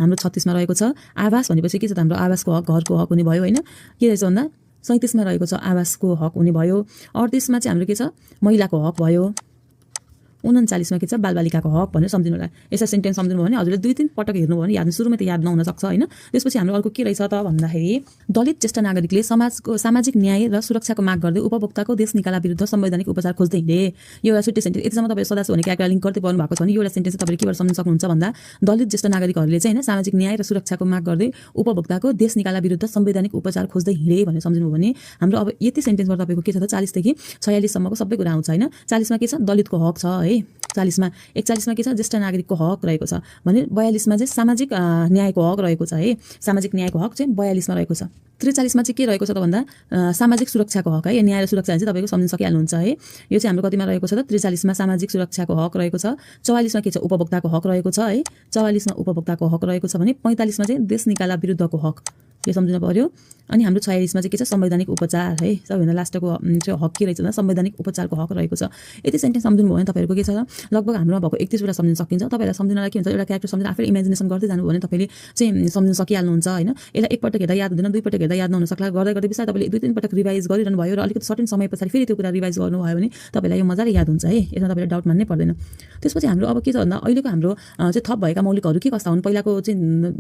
हाम्रो 36 मा रहेको छ आवास भनेपछि के छ त हाम्रो आवासको हक घरको हक हुने भयो हैन के रहेछ भन्दा 37 मा रहेको छ आवासको हक हुने भयो 38 मा चाहिँ हाम्रो के छ महिलाको हक भयो 39 मा के छ बालबालिकाको हक भनेर सम्झिनु होला यसै सेन्टेन्स सम्झिनु भयो भने हजुरले 2-3 पटक हेर्नु भयो भने याद सुरुमै त याद नहुन सक्छ हैन त्यसपछि हाम्रो अर्को के रहेछ त भन्दाखेरि दलित ज्येष्ठ नागरिकले समाजको सामाजिक न्याय र सुरक्षाको माग गर्दै उपभोक्ताको देश निकाला विरुद्ध संवैधानिक उपचार खोज्दै हिँडे यो एउटा छुट्टै सेन्टेन्स यतिसम्म तपाईले सदास भने क्यारेक्टर लिङ्क गर्दै पर्नु भएको छ भने यो एउटा सेन्टेन्स तपाईले के भएर सम्झिन सक्नुहुन्छ भन्दा दलित ज्येष्ठ नागरिकहरूले चाहिँ हैन सामाजिक न्याय र सुरक्षाको माग गर्दै उपभोक्ताको देश निकाला विरुद्ध संवैधानिक उपचार खोज्दै हिँडे भनेर सम्झिनु भयो भने हाम्रो अब यति सेन्टेन्सबाट तपाईको के छ त 40 देखि 46 सम्मको सबै कुरा आउँछ हैन 40 मा के छ दलितको हक छ है 40 मा 41 मा के छ ज्येष्ठ नागरिकको हक रहेको छ भने 42 मा चाहिँ सामाजिक न्यायको हक रहेको छ है सामाजिक न्यायको हक चाहिँ 42 मा रहेको छ 43 मा चाहिँ के रहेको छ त भन्दा सामाजिक सुरक्षाको हक है न्याय र सुरक्षा चाहिँ तपाईको सम्झिन सकिहाल्नुहुन्छ है यो चाहिँ हाम्रो कतिमा रहेको छ त 43 मा सामाजिक सुरक्षाको हक रहेको छ 44 मा के छ उपभोक्ताको हक रहेको छ है 44 मा उपभोक्ताको हक रहेको छ भने 45 मा चाहिँ देश निकाला विरुद्धको हक यो सम्झिनु पर्यो अनि हाम्रो 46 मा चाहिँ के छ संवैधानिक उपचार है सबैभन्दा लास्टको चाहिँ हक के रहेछ भन्दा संवैधानिक उपचारको हक रहेको छ यति सेन्टेन्स सम्झिनु भयो भने तपाईहरुको के छ लगभग हाम्रोमा भएको 31 वटा सम्झिन सकिन्छ तपाईहरुलाई सम्झिनलाई के हुन्छ एउटा क्यारेक्टर सम्झिन आफै इमेजिनेसन गर्दै जानु भयो भने तपाईले चाहिँ सम्झिन सकिहाल्नुहुन्छ हैन यसलाई एकपटक हेर्दा याद हुँदैन दुई पटक हेर्दा याद नहुन सक्ला गर्दै गर्दै बिस्तारै तपाईले 2-3 पटक रिभाइज गरिरहनु भयो र अलिकति सर्टेन समयपछि फेरि त्यो कुरा रिभाइज गर्नुभयो भने तपाईलाई यो मजाले याद हुन्छ है यसमा तपाईले डाउट मान्नै पर्दैन त्यसपछि हाम्रो अब के छ भन्दा अहिलेको हाम्रो चाहिँ थप भएका मौलिकहरू के कस्ता हुन् पहिलाको चाहिँ